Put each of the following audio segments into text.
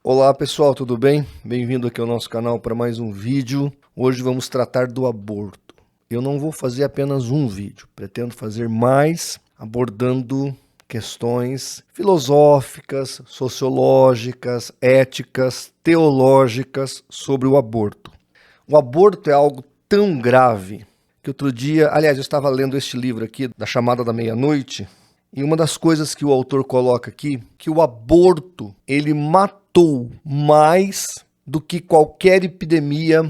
Olá pessoal, tudo bem? Bem-vindo aqui ao nosso canal para mais um vídeo. Hoje vamos tratar do aborto. Eu não vou fazer apenas um vídeo, pretendo fazer mais, abordando questões filosóficas, sociológicas, éticas, teológicas sobre o aborto. O aborto é algo tão grave que outro dia, aliás, eu estava lendo este livro aqui, Da Chamada da Meia-Noite, e uma das coisas que o autor coloca aqui, que o aborto, ele matou mais do que qualquer epidemia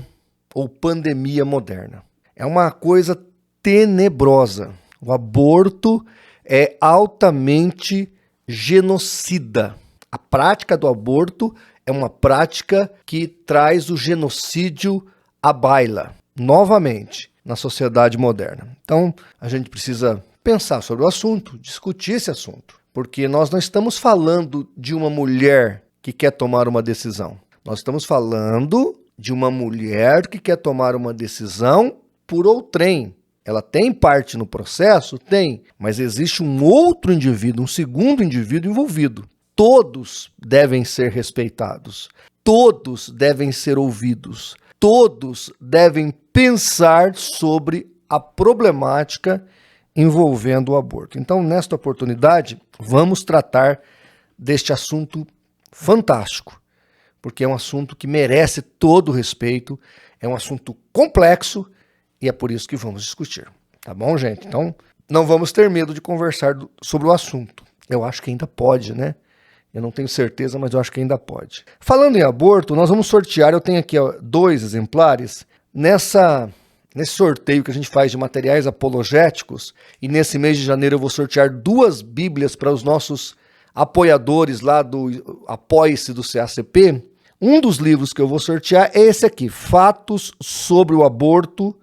ou pandemia moderna. É uma coisa tenebrosa. O aborto é altamente genocida. A prática do aborto é uma prática que traz o genocídio à baila, novamente, na sociedade moderna. Então, a gente precisa pensar sobre o assunto, discutir esse assunto, porque nós não estamos falando de uma mulher que quer tomar uma decisão. Nós estamos falando de uma mulher que quer tomar uma decisão por outrem. Ela tem parte no processo? Tem, mas existe um outro indivíduo, um segundo indivíduo envolvido. Todos devem ser respeitados, todos devem ser ouvidos, todos devem pensar sobre a problemática envolvendo o aborto. Então, nesta oportunidade, vamos tratar deste assunto fantástico, porque é um assunto que merece todo o respeito, é um assunto complexo e é por isso que vamos discutir. Tá bom, gente? Então, não vamos ter medo de conversar sobre o assunto. Eu acho que ainda pode, né? Eu não tenho certeza, mas eu acho que ainda pode. Falando em aborto, nós vamos sortear, eu tenho aqui 2 exemplares, nesse sorteio que a gente faz de materiais apologéticos, e nesse mês de janeiro eu vou sortear 2 bíblias para os nossos apoiadores lá do Apoie-se do CACP. Um dos livros que eu vou sortear é esse aqui, Fatos sobre o Aborto,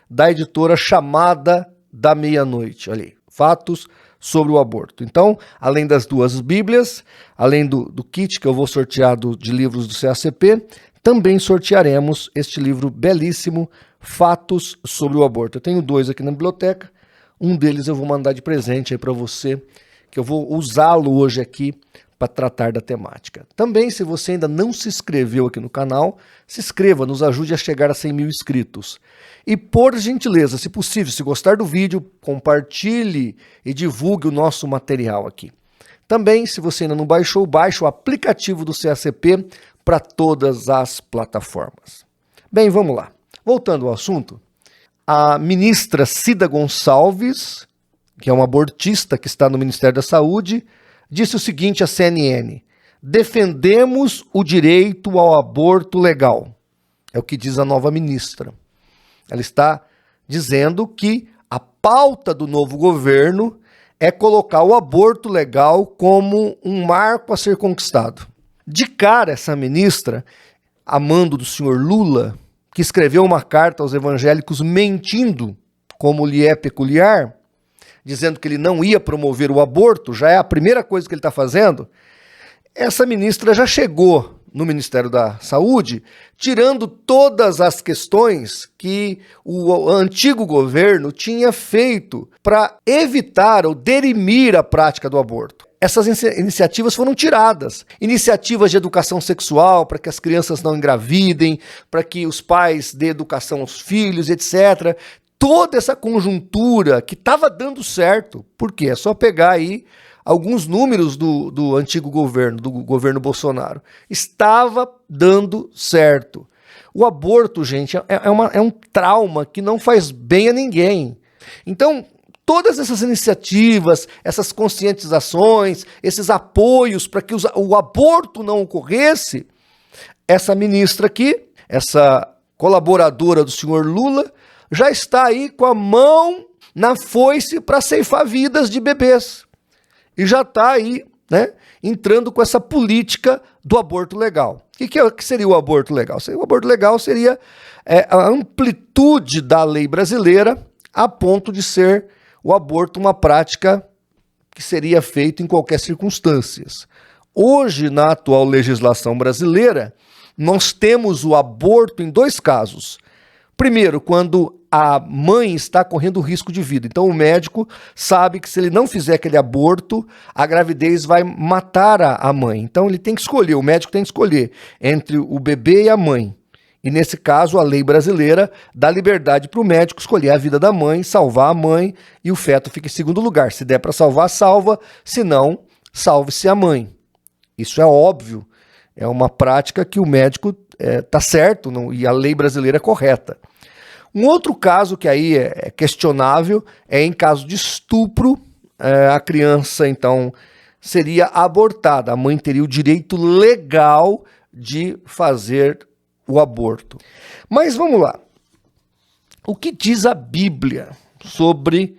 da editora Chamada da Meia-Noite. Olha aí, Fatos sobre o Aborto. Então, além das 2 bíblias, além do kit que eu vou sortear de livros do CACP, também sortearemos este livro belíssimo, Fatos sobre o Aborto. Eu tenho 2 aqui na biblioteca, um deles eu vou mandar de presente aí para você, que eu vou usá-lo hoje aqui para tratar da temática. Também, se você ainda não se inscreveu aqui no canal, se inscreva, nos ajude a chegar a 100 mil inscritos. E, por gentileza, se possível, se gostar do vídeo, compartilhe e divulgue o nosso material aqui. Também, se você ainda não baixou, baixe o aplicativo do CACP para todas as plataformas. Bem, vamos lá. Voltando ao assunto, a ministra Cida Gonçalves, que é uma abortista que está no Ministério da Saúde, disse o seguinte à CNN: defendemos o direito ao aborto legal. É o que diz a nova ministra. Ela está dizendo que a pauta do novo governo é colocar o aborto legal como um marco a ser conquistado. De cara, essa ministra, a mando do senhor Lula, que escreveu uma carta aos evangélicos mentindo, como lhe é peculiar, dizendo que ele não ia promover o aborto, já é a primeira coisa que ele está fazendo, essa ministra já chegou no Ministério da Saúde, tirando todas as questões que o antigo governo tinha feito para evitar ou derimir a prática do aborto. Essas iniciativas foram tiradas. Iniciativas de educação sexual, para que as crianças não engravidem, para que os pais dêem educação aos filhos, etc. Toda essa conjuntura que estava dando certo, porque é só pegar aí alguns números do antigo governo, do governo Bolsonaro, estava dando certo. O aborto, gente, é um trauma que não faz bem a ninguém. Então, todas essas iniciativas, essas conscientizações, esses apoios para que o aborto não ocorresse, essa ministra aqui, essa colaboradora do senhor Lula, já está aí com a mão na foice para ceifar vidas de bebês. E já está aí, né, entrando com essa política do aborto legal. O que seria o aborto legal? O aborto legal seria a amplitude da lei brasileira a ponto de ser o aborto uma prática que seria feita em qualquer circunstância. Hoje, na atual legislação brasileira, nós temos o aborto em 2 casos. Primeiro, quando a mãe está correndo risco de vida. Então o médico sabe que se ele não fizer aquele aborto, a gravidez vai matar a mãe. Então ele tem que escolher, o médico tem que escolher entre o bebê e a mãe. E nesse caso, a lei brasileira dá liberdade para o médico escolher a vida da mãe, salvar a mãe, e o feto fica em segundo lugar. Se der para salvar, salva. Se não, salve-se a mãe. Isso é óbvio. É uma prática que o médico está certo e a lei brasileira é correta. Um outro caso que aí é questionável é em caso de estupro, a criança então seria abortada. A mãe teria o direito legal de fazer o aborto. Mas vamos lá. O que diz a Bíblia sobre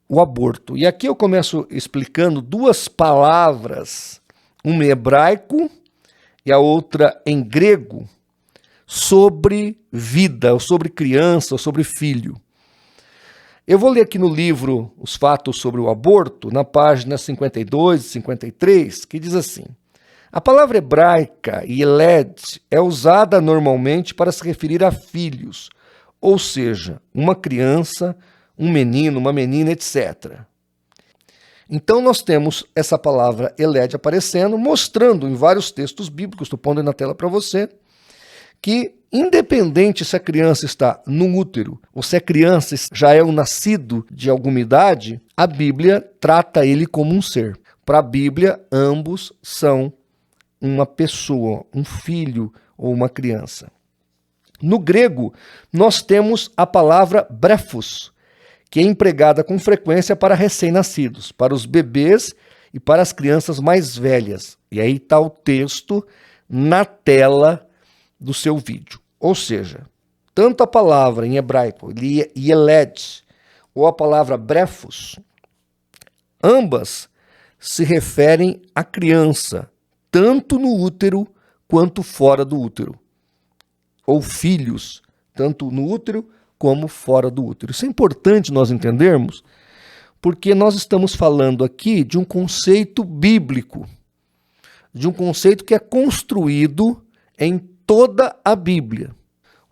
o aborto? E aqui eu começo explicando duas palavras, uma em hebraico e a outra em grego, sobre vida, ou sobre criança, ou sobre filho. Eu vou ler aqui no livro Os Fatos sobre o Aborto, na página 52 e 53, que diz assim: a palavra hebraica, yeled, é usada normalmente para se referir a filhos, ou seja, uma criança, um menino, uma menina, etc. Então nós temos essa palavra yeled aparecendo, mostrando em vários textos bíblicos, estou pondo aí na tela para você, que independente se a criança está no útero ou se a criança já é um nascido de alguma idade, a Bíblia trata ele como um ser. Para a Bíblia, ambos são uma pessoa, um filho ou uma criança. No grego, nós temos a palavra brephos, que é empregada com frequência para recém-nascidos, para os bebês e para as crianças mais velhas. E aí está o texto na tela do seu vídeo. Ou seja, tanto a palavra em hebraico, yeled, ou a palavra brephos, ambas se referem à criança, tanto no útero quanto fora do útero. Ou filhos, tanto no útero como fora do útero. Isso é importante nós entendermos, porque nós estamos falando aqui de um conceito bíblico, de um conceito que é construído em toda a Bíblia.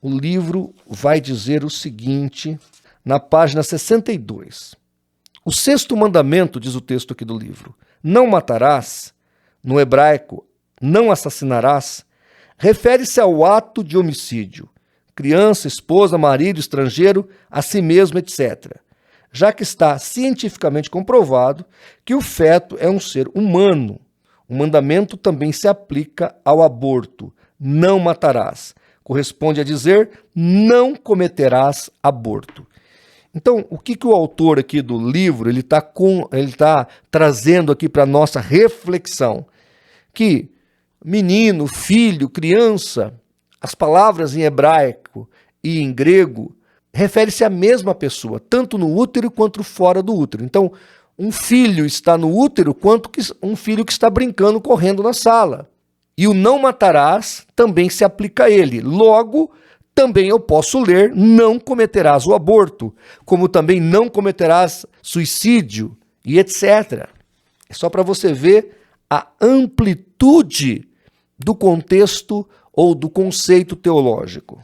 O livro vai dizer o seguinte, na página 62. O sexto mandamento, diz o texto aqui do livro, não matarás, no hebraico, não assassinarás, refere-se ao ato de homicídio, criança, esposa, marido, estrangeiro, a si mesmo, etc., já que está cientificamente comprovado que o feto é um ser humano. O mandamento também se aplica ao aborto, não matarás. Corresponde a dizer, não cometerás aborto. Então, o que o autor aqui do livro ele tá trazendo aqui para a nossa reflexão? Que menino, filho, criança, as palavras em hebraico e em grego refere-se à mesma pessoa, tanto no útero quanto fora do útero. Então, um filho está no útero quanto que um filho que está brincando, correndo na sala. E o não matarás também se aplica a ele. Logo, também eu posso ler, não cometerás o aborto, como também não cometerás suicídio e etc. É só para você ver a amplitude do contexto ou do conceito teológico.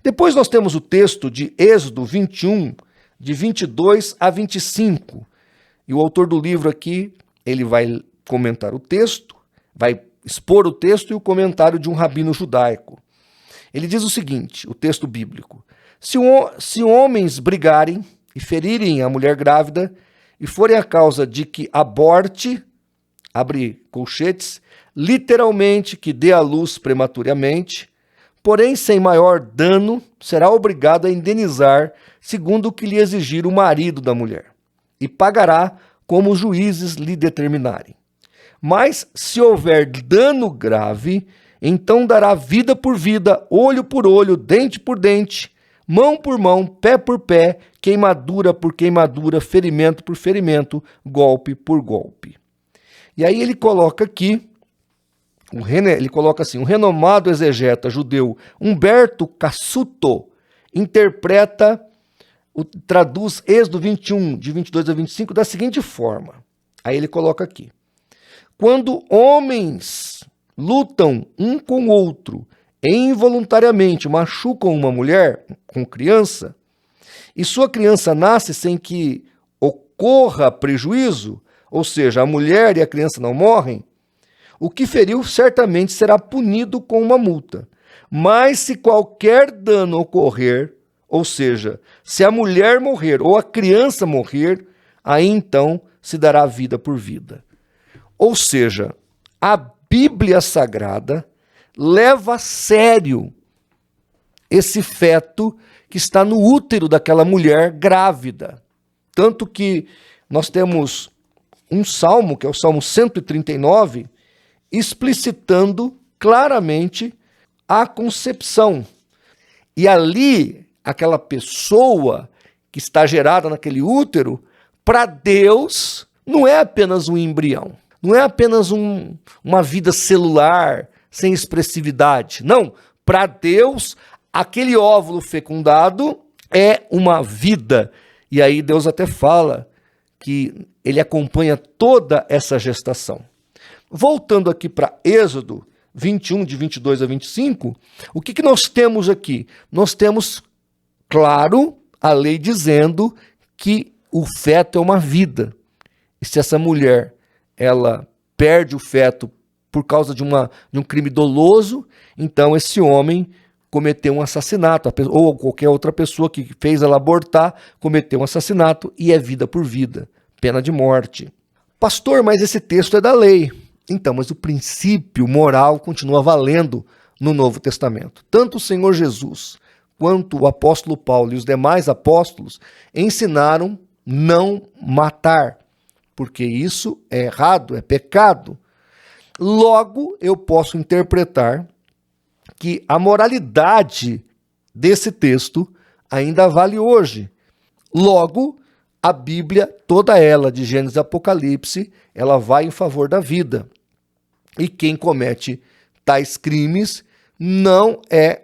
Depois nós temos o texto de Êxodo 21, de 22 a 25. E o autor do livro aqui, ele vai comentar o texto, vai expor o texto e o comentário de um rabino judaico. Ele diz o seguinte, o texto bíblico: se homens brigarem e ferirem a mulher grávida e forem a causa de que aborte, abre colchetes, literalmente que dê à luz prematuramente, porém sem maior dano, será obrigado a indenizar segundo o que lhe exigir o marido da mulher, e pagará como os juízes lhe determinarem. Mas se houver dano grave, então dará vida por vida, olho por olho, dente por dente, mão por mão, pé por pé, queimadura por queimadura, ferimento por ferimento, golpe por golpe. E aí ele coloca aqui, ele coloca assim, o renomado exegeta judeu Humberto Cassuto traduz Êxodo 21, de 22 a 25, da seguinte forma. Aí ele coloca aqui: quando homens lutam um com o outro e involuntariamente machucam uma mulher com criança, e sua criança nasce sem que ocorra prejuízo, ou seja, a mulher e a criança não morrem, o que feriu certamente será punido com uma multa. Mas se qualquer dano ocorrer, ou seja, se a mulher morrer ou a criança morrer, aí então se dará vida por vida. Ou seja, a Bíblia Sagrada leva a sério esse feto que está no útero daquela mulher grávida. Tanto que nós temos um salmo, que é o Salmo 139, explicitando claramente a concepção. E ali, aquela pessoa que está gerada naquele útero, para Deus, não é apenas um embrião, não é apenas uma vida celular sem expressividade. Não, para Deus, aquele óvulo fecundado é uma vida. E aí Deus até fala que ele acompanha toda essa gestação. Voltando aqui para Êxodo 21, de 22 a 25, o que nós temos aqui? Nós temos, claro, a lei dizendo que o feto é uma vida. E se essa mulher ela perde o feto por causa de um crime doloso, então esse homem cometeu um assassinato, ou qualquer outra pessoa que fez ela abortar cometeu um assassinato e é vida por vida, pena de morte. Pastor, mas esse texto é da lei. Então, mas o princípio moral continua valendo no Novo Testamento. Tanto o Senhor Jesus quanto o apóstolo Paulo e os demais apóstolos ensinaram não matar, porque isso é errado, é pecado. Logo, eu posso interpretar que a moralidade desse texto ainda vale hoje. Logo, a Bíblia, toda ela, de Gênesis e Apocalipse, ela vai em favor da vida. E quem comete tais crimes não é,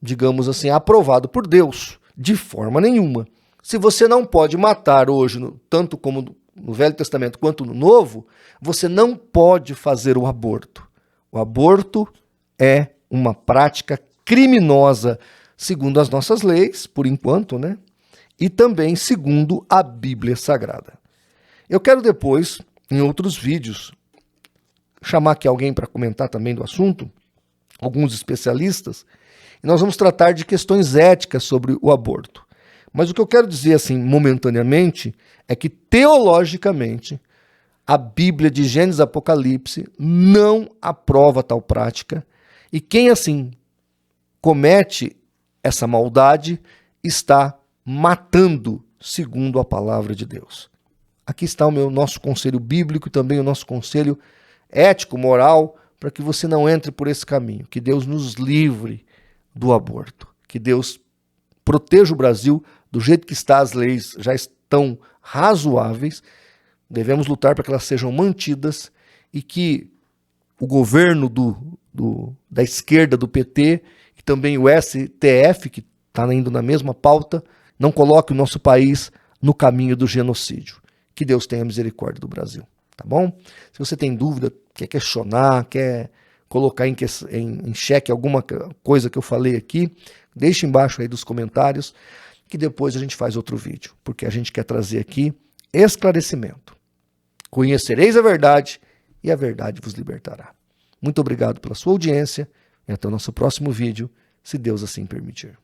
digamos assim, aprovado por Deus, de forma nenhuma. Se você não pode matar hoje, tanto como no Velho Testamento quanto no Novo, você não pode fazer o aborto. O aborto é uma prática criminosa, segundo as nossas leis, por enquanto, né? E também segundo a Bíblia Sagrada. Eu quero depois, em outros vídeos, chamar aqui alguém para comentar também do assunto, alguns especialistas, e nós vamos tratar de questões éticas sobre o aborto. Mas o que eu quero dizer, assim, momentaneamente, é que teologicamente a Bíblia de Gênesis e Apocalipse não aprova tal prática, e quem assim comete essa maldade está matando segundo a palavra de Deus. Aqui está o nosso conselho bíblico e também o nosso conselho ético, moral, para que você não entre por esse caminho. Que Deus nos livre do aborto. Que Deus proteja o Brasil do jeito que está, as leis já estão razoáveis. Devemos lutar para que elas sejam mantidas e que o governo da esquerda, do PT, e também o STF, que está indo na mesma pauta, não coloque o nosso país no caminho do genocídio. Que Deus tenha misericórdia do Brasil, tá bom? Se você tem dúvida, quer questionar, quer colocar em xeque alguma coisa que eu falei aqui, deixe embaixo aí dos comentários, que depois a gente faz outro vídeo, porque a gente quer trazer aqui esclarecimento. Conhecereis a verdade e a verdade vos libertará. Muito obrigado pela sua audiência e até o nosso próximo vídeo, se Deus assim permitir.